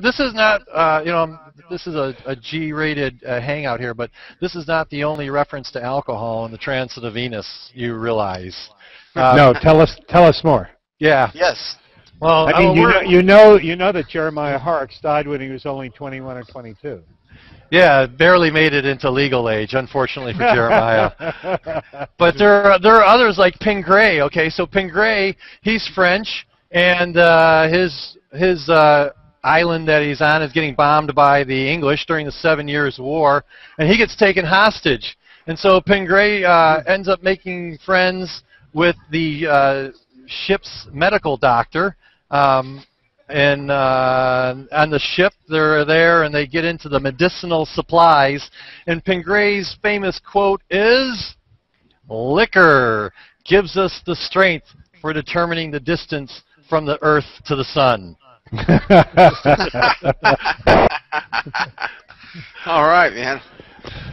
this is not, this is a G-rated hangout here, but this is not the only reference to alcohol in the Transit of Venus. You realize? No, tell us more. Yeah. Yes. Well, I mean, you know that Jeremiah Horrocks died when he was only 21 or 22. Yeah, barely made it into legal age, unfortunately for Jeremiah. But there are others like Pingré. Okay, so Pingré, he's French, and his island that he's on is getting bombed by the English during the 7 Years' War, and he gets taken hostage. And so Pingré ends up making friends with the ship's medical doctor. And on the ship, they're there, and they get into the medicinal supplies. And Pingré's famous quote is, "Liquor gives us the strength for determining the distance from the Earth to the Sun." All right, man.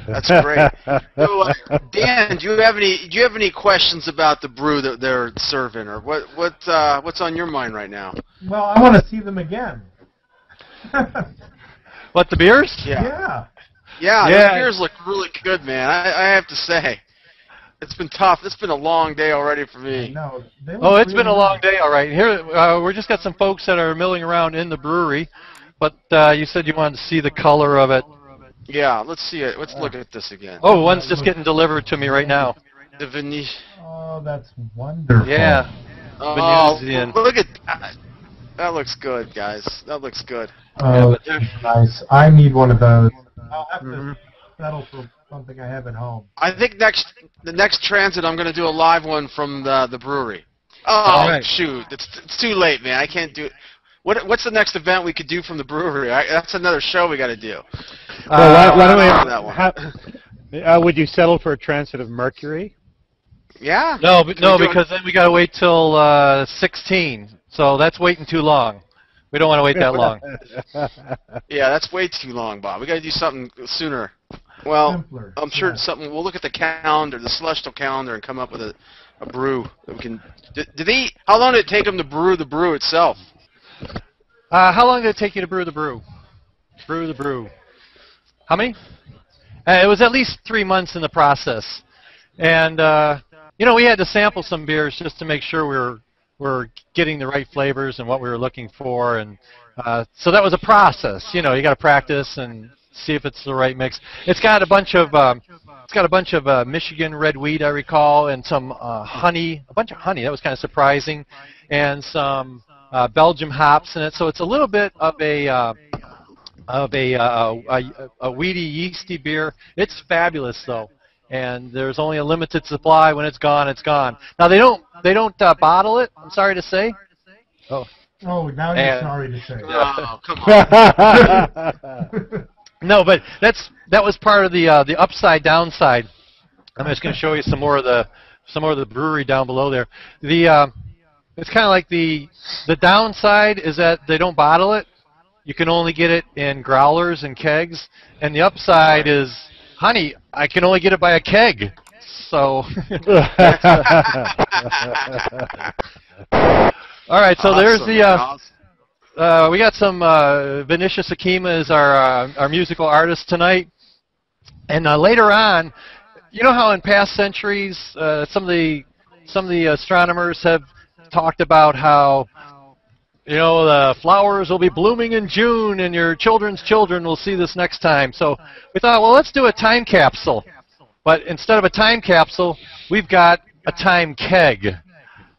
That's great. So, Dan, do you have any questions about the brew that they're serving, or what's on your mind right now? Well, I want to see them again. What, the beers? Yeah. Yeah, the beers look really good, man. I have to say, it's been tough. It's been a long day already for me. No, it's been a long day, all right. Here, we just got some folks that are milling around in the brewery, but you said you wanted to see the color of it. Yeah, let's see it. Let's look at this again. Oh, one's just getting delivered to me right now. The Venetian. Oh, that's wonderful. Yeah. Oh, Venusian. look at that. That looks good, guys. That looks good. Oh, yeah, nice. I need one of those. I'll have to settle for something I have at home. I think the next transit, I'm going to do a live one from the brewery. Oh, right. Shoot. It's too late, man. I can't do it. What's the next event we could do from the brewery? That's another show we got to do. Well, why don't we? That one. Would you settle for a transit of Mercury? Yeah. No, because then we got to wait till 16. So that's waiting too long. We don't want to wait that long. Yeah, that's way too long, Bob. We got to do something sooner. Well, Simpler. I'm sure it's something. We'll look at the calendar, the celestial calendar, and come up with a brew that we can. How long did it take them to brew the brew itself? How long did it take you to brew the brew? Brew the brew. How many? It was at least 3 months in the process. And, we had to sample some beers just to make sure we're getting the right flavors and what we were looking for. And so that was a process. You got to practice and see if it's the right mix. It's got a bunch of Michigan red wheat, I recall, and some honey, a bunch of honey. That was kind of surprising, and some Belgium hops in it. So it's a little bit of a weedy, yeasty beer. It's fabulous, though, and there's only a limited supply. When it's gone, it's gone. Now they don't bottle it. I'm sorry to say. Oh, now you're sorry to say. Oh, come on. No, but that was part of the upside downside. I'm just going to show you some more of the brewery down below there. It's kind of like the downside is that they don't bottle it. You can only get it in growlers and kegs, and the upside is, honey, I can only get it by a keg. So. All right, so there's the. We got some Venetia Sakima is our musical artist tonight, and later on, you know how in past centuries some of the astronomers have talked about how the flowers will be blooming in June, and your children's children will see this next time. So we thought, well, let's do a time capsule, but instead of a time capsule, we've got a time keg.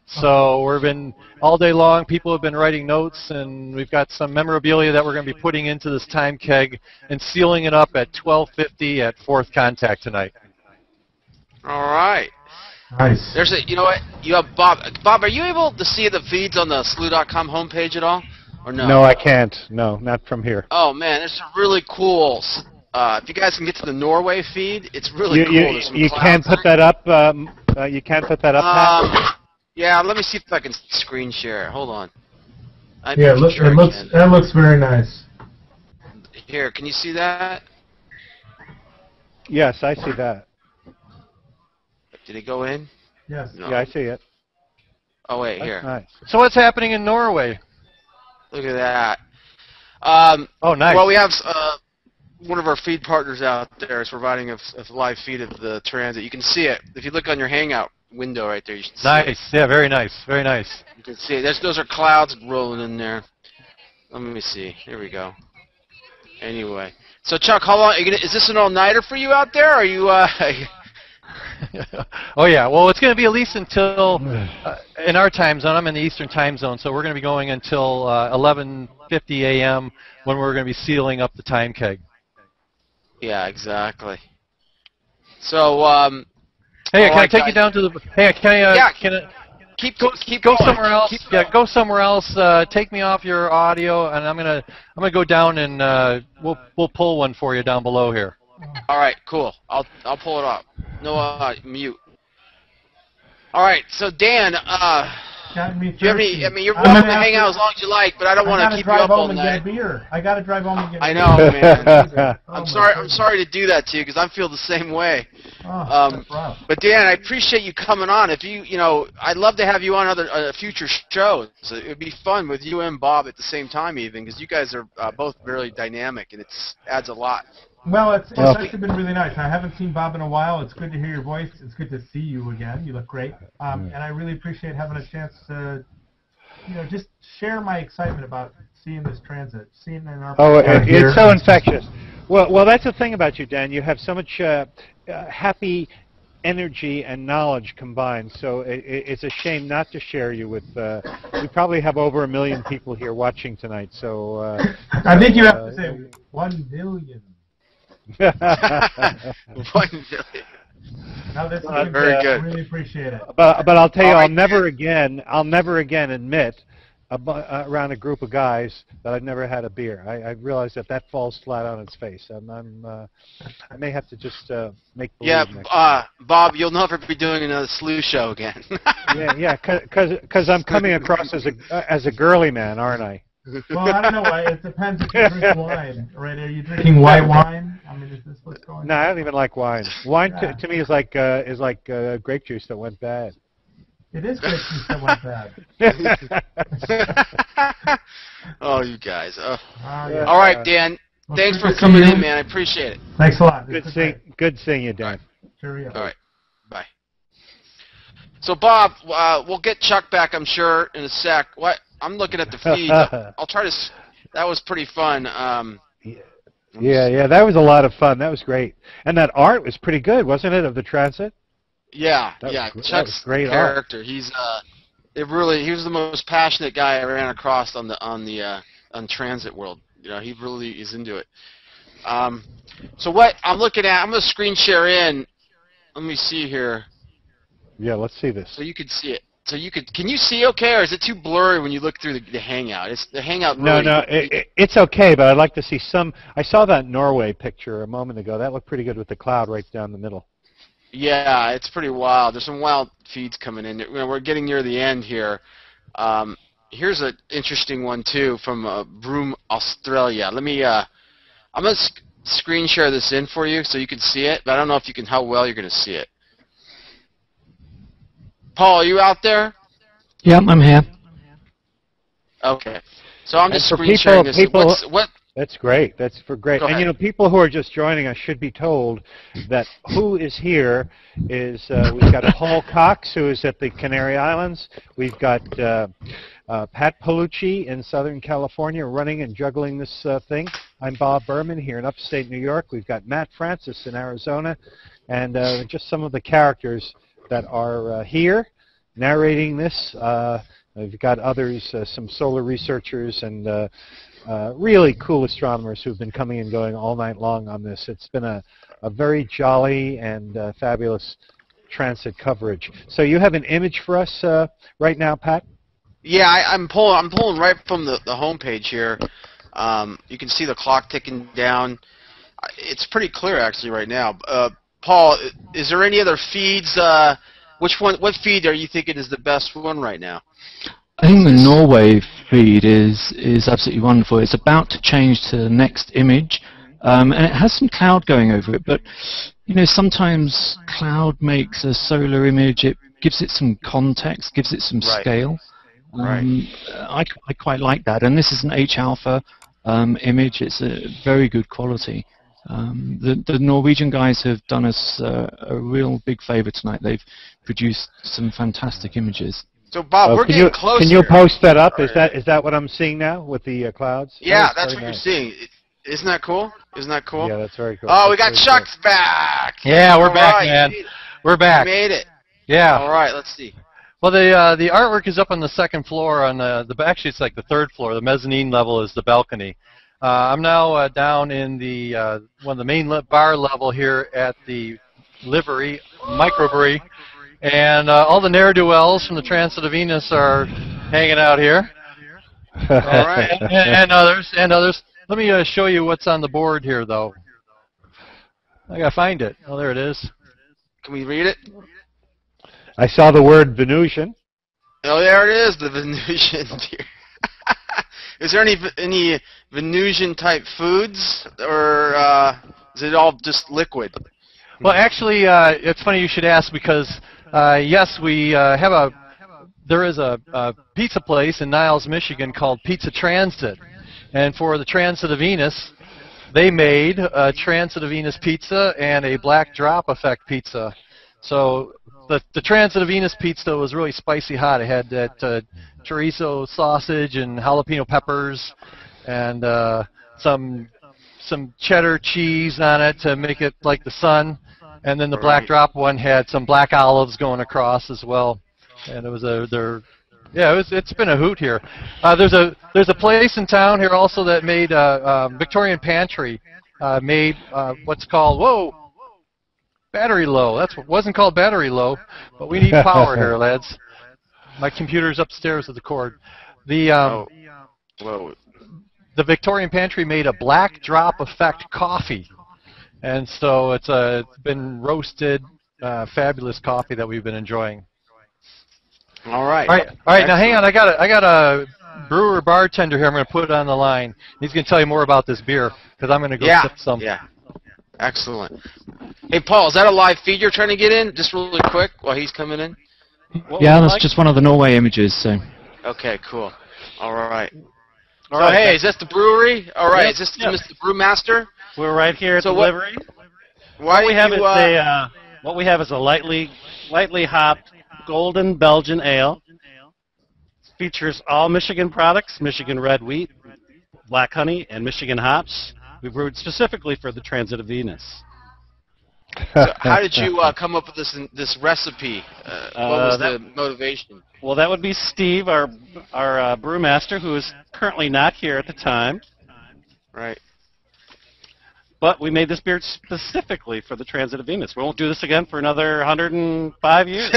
So we've been all day long. People have been writing notes, and we've got some memorabilia that we're going to be putting into this time keg and sealing it up at 12:50 at Fourth Contact tonight. All right. Nice. There's you know what? You have Bob. Bob, are you able to see the feeds on the Slooh.com homepage at all, or no? No, I can't. No, not from here. Oh man, there's some really cool. If you guys can get to the Norway feed, it's really cool. You can't put that up. You can't put that up. Pat? Yeah, let me see if I can screen share. Hold on. It looks very nice. Here, can you see that? Yes, I see that. Did it go in? Yes. No. Yeah, I see it. Oh wait, That's here. nice. So what's happening in Norway? Look at that. Oh, nice. Well, we have one of our feed partners out there is providing a live feed of the transit. You can see it. If you look on your Hangout window right there, you can see it. Nice. Yeah, very nice. Very nice. You can see it. Those are clouds rolling in there. Let me see. Here we go. Anyway. So, Chuck, how long? Is this an all-nighter for you out there? Or are you... Oh, yeah. Well, it's going to be at least until, in our time zone, I'm in the Eastern time zone, so we're going to be going until 11:50 a.m. when we're going to be sealing up the time keg. Yeah, exactly. So, hey, can I take you down to the... Hey, can I... Keep go going. Somewhere else. Go somewhere else. Take me off your audio, and I'm gonna go down and we'll pull one for you down below here. All right, cool. I'll pull it up. No mute. All right, so Dan, do you have any? I mean, you're welcome to hang out as long as you like, but I don't want to keep you up all night. I gotta drive home and get a beer. I know, man. I'm sorry to do that to you because I feel the same way. That's rough. But Dan, I appreciate you coming on. If you know, I'd love to have you on other future shows. It would be fun with you and Bob at the same time, even because you guys are both very dynamic, and it adds a lot. Well, it's actually been really nice. I haven't seen Bob in a while. It's good to hear your voice. It's good to see you again. You look great. And I really appreciate having a chance to, just share my excitement about seeing this transit, seeing it in our... Oh, it's so infectious. Well, that's the thing about you, Dan. You have so much happy energy and knowledge combined. So it's a shame not to share you with... we probably have over 1 million people here watching tonight. So I think you have to say 1 million. 1 million. No, this is very good. I really appreciate it. But I'll tell you, I'll never again admit around a group of guys that I've never had a beer. I realize that falls flat on its face, and I may have to just make believe. Yeah, Bob, you'll never be doing another Slooh show again. yeah, because I'm coming across as a girly man, aren't I? Well, I don't know. It depends if you drink wine, right? Are you drinking white wine? I mean, is this what's going on? No, I don't even like wine. Wine to me is like grape juice that went bad. It is grape juice that went bad. Oh, you guys. Yeah. All right, Dan. Well, thanks for coming in, man. I appreciate it. Thanks a lot. Good seeing you, Dan. Cheerio. All right. Bye. So, Bob, we'll get Chuck back, I'm sure, in a sec. What? I'm looking at the feeds. I'll try to... That was pretty fun. Yeah, that was a lot of fun. That was great. And that art was pretty good, wasn't it, of the transit? Yeah, Chuck's great character. Art. He was the most passionate guy I ran across on transit world. He really is into it. So what I'm looking at, I'm going to screen share in. Let me see here. Yeah, let's see this. So you could see it. So can you see okay, or is it too blurry when you look through the Hangout? It's the Hangout. Really, no, it's okay, but I'd like to see some. I saw that Norway picture a moment ago. That looked pretty good with the cloud right down the middle. Yeah, it's pretty wild. There's some wild feeds coming in. We're getting near the end here. Here's an interesting one too from Broome, Australia. Let me. I'm gonna screen share this in for you so you can see it, but I don't know if you can how well you're gonna see it. Paul, are you out there? Yep, I'm here. Okay. So I'm just screen sharing this. That's great. That's great. And people who are just joining us should be told that who is here is we've got Paul Cox, who is at the Canary Islands. We've got Pat Paolucci in Southern California running and juggling this thing. I'm Bob Berman here in upstate New York. We've got Matt Francis in Arizona, and just some of the characters that are here narrating this. We've got others, some solar researchers and really cool astronomers who've been coming and going all night long on this. It's been a very jolly and fabulous transit coverage. So you have an image for us right now, Pat? Yeah, I'm pulling right from the homepage here. You can see the clock ticking down. It's pretty clear actually right now. Paul, is there any other feeds? What feed are you thinking is the best one right now? I think the Norway feed is absolutely wonderful. It's about to change to the next image, and it has some cloud going over it. But sometimes cloud makes a solar image. It gives it some context, gives it some scale. I quite like that. And this is an H alpha image. It's a very good quality. The Norwegian guys have done us a real big favor tonight. They've produced some fantastic images. So Bob, we're getting close. Can you post that up? Is that what I'm seeing now with the clouds? Yeah, that's what you're seeing. Isn't that cool? Isn't that cool? Yeah, that's very cool. Oh, we got Chuck's back. Yeah, we're back, man. We're back. We made it. Yeah. All right, let's see. Well, the artwork is up on the second floor. On actually, it's like the third floor. The mezzanine level is the balcony. I'm now down in the one of the main bar level here at the livery microbrewery, and all the ne'er-do-wells from the Transit of Venus are hanging out here. All right. and others. Let me show you what's on the board here, though. I gotta find it. Oh, there it is. Can we read it? I saw the word Venusian. Oh, there it is, the Venusian. Is there any Venusian type foods, or is it all just liquid? Well, actually, it's funny you should ask, because yes, we there is a pizza place in Niles, Michigan called Pizza Transit, and for the Transit of Venus, they made a Transit of Venus pizza and a black drop effect pizza. So the Transit of Venus pizza was really spicy hot. It had that chorizo sausage and jalapeno peppers and some cheddar cheese on it to make it like the sun. And then the black drop one had some black olives going across as well. And it was it's been a hoot here. There's a place in town here also that made Victorian Pantry made what's called battery low. Wasn't called battery low, but we need power here, lads. My computer's upstairs with the cord. The Victorian Pantry made a black drop effect coffee, and so it's been roasted, fabulous coffee that we've been enjoying. All right. All right. Now hang on. I got a brewer bartender here. I'm going to put it on the line. He's going to tell you more about this beer because I'm going to go sip some. Yeah. Excellent. Hey, Paul, is that a live feed you're trying to get in? Just really quick while he's coming in. Yeah, that's just one of the Norway images. So. Okay. Cool. All right. Hey, is this the brewery? All right. Is this Mr. Brewmaster? We're right here at the livery. What we have is a lightly hopped golden Belgian ale. Features all Michigan products: Michigan red wheat, black honey, and Michigan hops. We brewed specifically for the Transit of Venus. So how did you come up with this recipe? What was the motivation? Well, that would be Steve, our brewmaster, who is currently not here at the time. Right. But we made this beer specifically for the Transit of Venus. We won't do this again for another 105 years.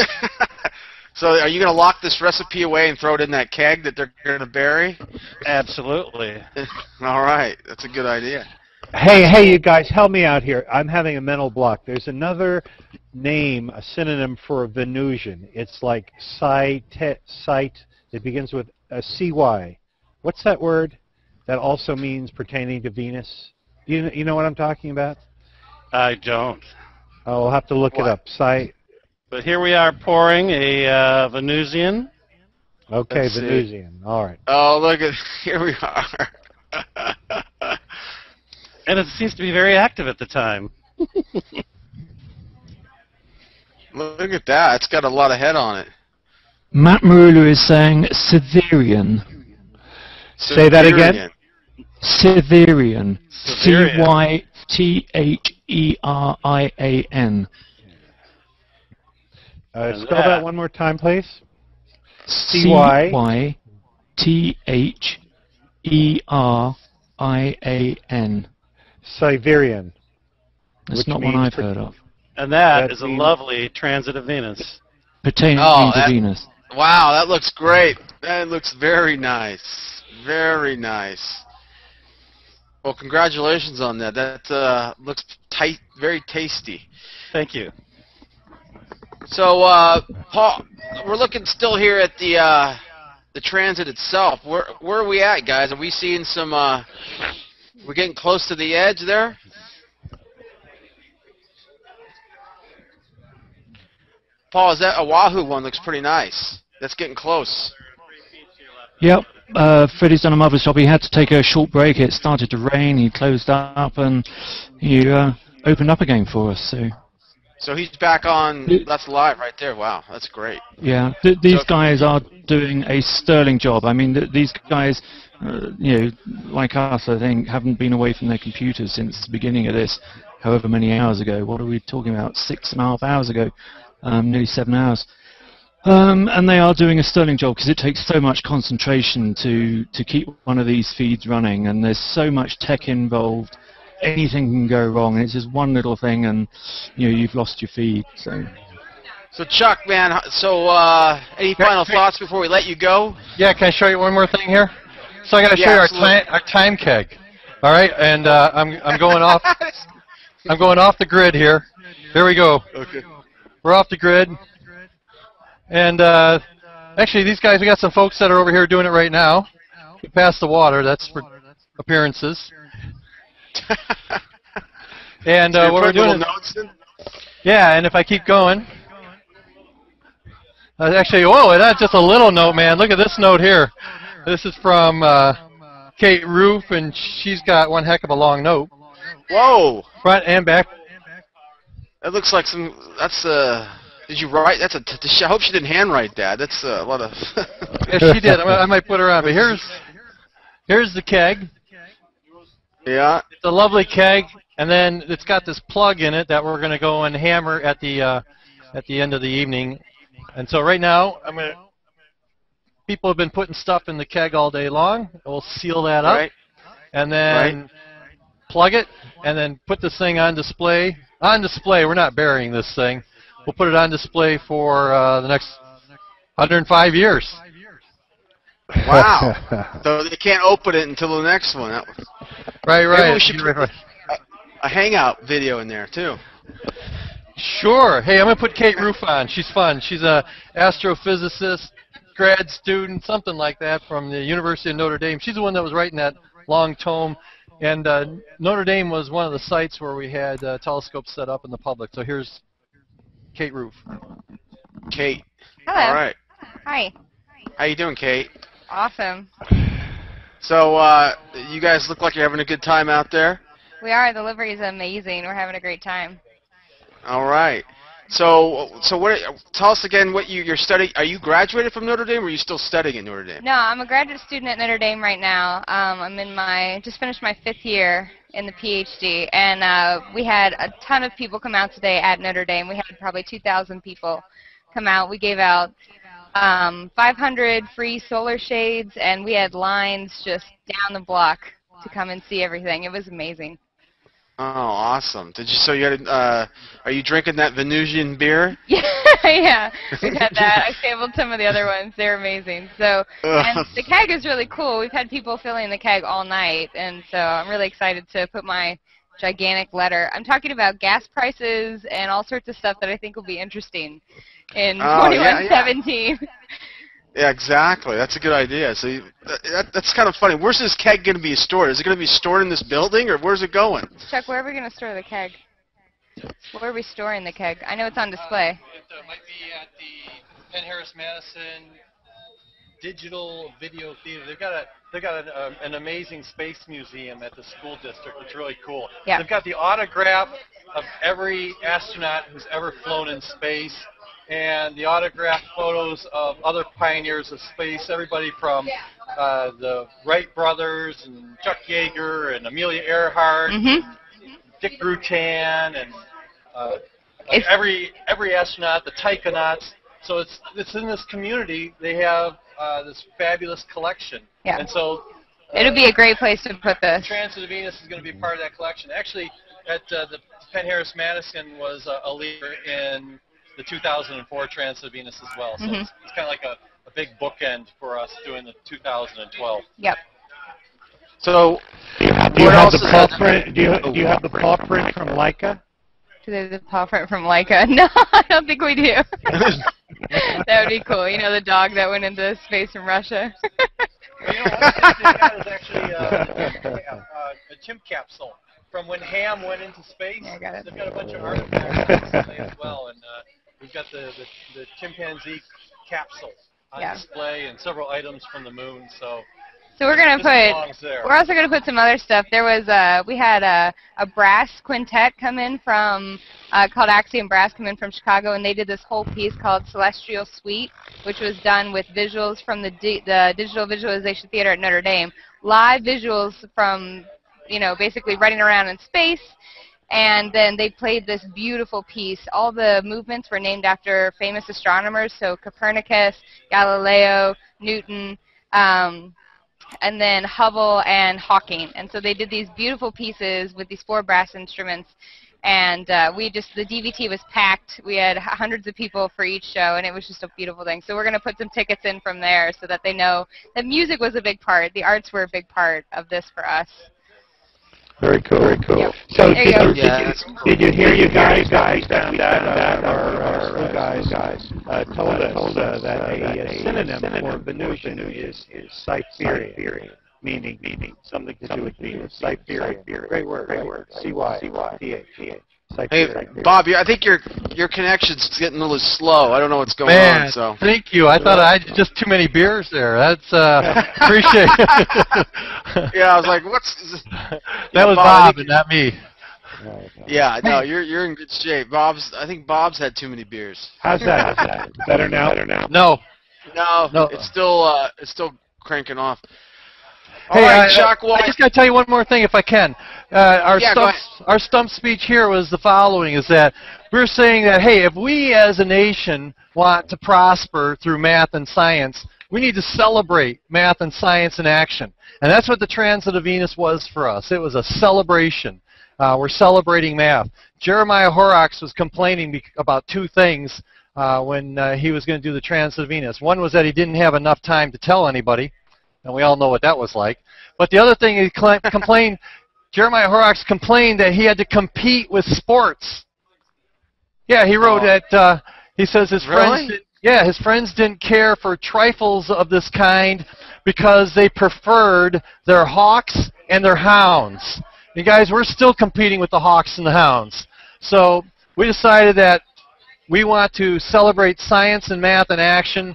So are you going to lock this recipe away and throw it in that keg that they're going to bury? Absolutely. All right. That's a good idea. Hey, you guys, help me out here. I'm having a mental block. There's another name, a synonym for Venusian. It's like sight. It begins with a CY. What's that word? That also means pertaining to Venus. You know what I'm talking about? I don't. Oh, we'll have to look it up. Sight. But here we are pouring a Venusian. Okay, Let's Venusian. All right. Oh, look at here we are. And it seems to be very active at the time. Look at that. It's got a lot of head on it. Matt Marula is saying Severian. Say that again. Severian. Severian. Cytherian. Spell that one more time, please. Cytherian. Siberian. That's not one I've heard of. And that is a lovely Transit of Venus. Pertaining to Venus. Wow, that looks great. That looks very nice. Very nice. Well, congratulations on that. That looks very tasty. Thank you. So, Paul, we're looking still here at the Transit itself. Where are we at, guys? Are we seeing some? We're getting close to the edge there. Paul, is that Oahu one? Looks pretty nice. That's getting close. Yep. Freddie's done a marvelous job. He had to take a short break. It started to rain. He closed up and he opened up again for us. So he's back on. That's live right there. Wow, that's great. Yeah, these guys are doing a sterling job. I mean, these guys, you know, like us, I think, haven't been away from their computers since the beginning of this, however many hours ago. What are we talking about? 6.5 hours ago, nearly 7 hours. And they are doing a sterling job because it takes so much concentration to keep one of these feeds running, and there's so much tech involved. Anything can go wrong, and it's just one little thing, and you know, you've lost your feed. So Chuck, man, so any final thoughts before we let you go? Yeah, can I show you one more thing here? So I got to show you our time keg. All right, and I'm going off. I'm going off the grid here. Here we go. Okay. We're off the grid. And actually, these guys, we got some folks that are over here doing it right now. We passed the water. That's for appearances. And So what we're doing notes in? yeah, and if I keep going, actually, whoa, that's just a little note, man. Look at this note here. This is from Kate Roof, and she's got one heck of a long note. Whoa! Front and back. That looks like some. That's Did you write? That's a. I hope she didn't handwrite that. That's a lot of. Yeah, she did. I might put her on. But here's the keg. Yeah. It's a lovely keg, and then it's got this plug in it that we're going to go and hammer at the end of the evening. And so right now, people have been putting stuff in the keg all day long. We'll seal that up, Right. and then plug it, and then put this thing on display. On display, we're not burying this thing. We'll put it on display for the next 105 years. Wow. So they can't open it until the next one. Right. Maybe we should put a hangout video in there too. Sure. Hey, I'm going to put Kate Roof on. She's fun. She's a astrophysicist, grad student, something like that, from the University of Notre Dame. She's the one that was writing that long tome. And Notre Dame was one of the sites where we had telescopes set up in the public. So here's Kate Roof. Kate. Hello. All right. Hi. How you doing, Kate? Awesome. So you guys look like you're having a good time out there. We are. The livery is amazing. We're having a great time. All right. So what? Tell us again what you're studying. Are you graduated from Notre Dame, or are you still studying at Notre Dame? No, I'm a graduate student at Notre Dame right now. I'm in just finished my 5th year in the PhD, and we had a ton of people come out today at Notre Dame. We had probably 2,000 people come out. We gave out 500 free solar shades, and we had lines just down the block to come and see everything. It was amazing. Oh, awesome! So you had? Are you drinking that Venusian beer? Yeah, we've had that. I sampled some of the other ones. They're amazing. So, and the keg is really cool. We've had people filling the keg all night, and so I'm really excited to put my gigantic letter. I'm talking about gas prices and all sorts of stuff that I think will be interesting in 2117. Yeah, exactly. That's a good idea. So that's kind of funny. Where's this keg going to be stored? Is it going to be stored in this building, or where's it going? Chuck, where are we going to store the keg? Where are we storing the keg? I know it's on display. It might be at the Penn Harris Madison Digital Video Theater. They've got an amazing space museum at the school district. It's really cool. Yeah. They've got the autograph of every astronaut who's ever flown in space, and the autographed photos of other pioneers of space, everybody from the Wright brothers and Chuck Yeager and Amelia Earhart, and Dick Rutan, and every astronaut, the taikonauts. So it's in this community. They have this fabulous collection. Yeah. And so it'll be a great place to put this. Transit of Venus is going to be part of that collection. Actually, at the Penn Harris Madison was a leader in the 2004 Transit of Venus as well. So it's kind of like a big bookend for us doing the 2012. Yep. So do you have the paw print? Do you have the paw print from Leica? Do they have the paw print from Leica? No, I don't think we do. That would be cool. You know, the dog that went into space from Russia. Well, you know, one thing they got is actually a chimp capsule from when Ham went into space. Yeah, I got it. They've got a bunch of artifacts recently as well, and we've got the chimpanzee capsule Yeah. display and several items from the moon. So we're gonna this belongs put. there. We're also gonna put some other stuff. There was we had a brass quintet come in from called Axiom Brass come in from Chicago, and they did this whole piece called Celestial Suite, which was done with visuals from the Digital Visualization Theater at Notre Dame, live visuals from basically running around in space. And then they played this beautiful piece. All the movements were named after famous astronomers, so Copernicus, Galileo, Newton, and then Hubble and Hawking. And so they did these beautiful pieces with these 4 brass instruments. And the DVT was packed. We had hundreds of people for each show, and it was just a beautiful thing. So we're going to put some tickets in from there so that they know that music was a big part. The arts were a big part of this for us. Very cool. Very cool. Yep. So There you go. did you hear you guys found that our guys told us that a synonym for Venusian is Cytherea, meaning something to do with Venus. Cytherea. Great word. C-Y-T-H. Hey, Bob, I think your connection's getting a little slow. I don't know what's going on. So thank you. I thought I had just too many beers there. That's appreciate it. Yeah, I was like, that was Bob and not me. Yeah, no, you're in good shape. I think Bob's had too many beers. How's that? Better now? No, it's still cranking off. Hey, all right, Chuck, I just got to tell you one more thing, if I can. Our stump speech here was the following: is that we're saying that, hey, if we as a nation want to prosper through math and science, we need to celebrate math and science in action, and that's what the transit of Venus was for us. It was a celebration. We're celebrating math. Jeremiah Horrocks was complaining about 2 things when he was going to do the transit of Venus. One was that he didn't have enough time to tell anybody. And we all know what that was like. But the other thing he complained, Jeremiah Horrocks complained that he had to compete with sports. Yeah, he wrote that he says his friends didn't care for trifles of this kind because they preferred their hawks and their hounds. And guys, we're still competing with the hawks and the hounds. So we decided that we want to celebrate science and math in action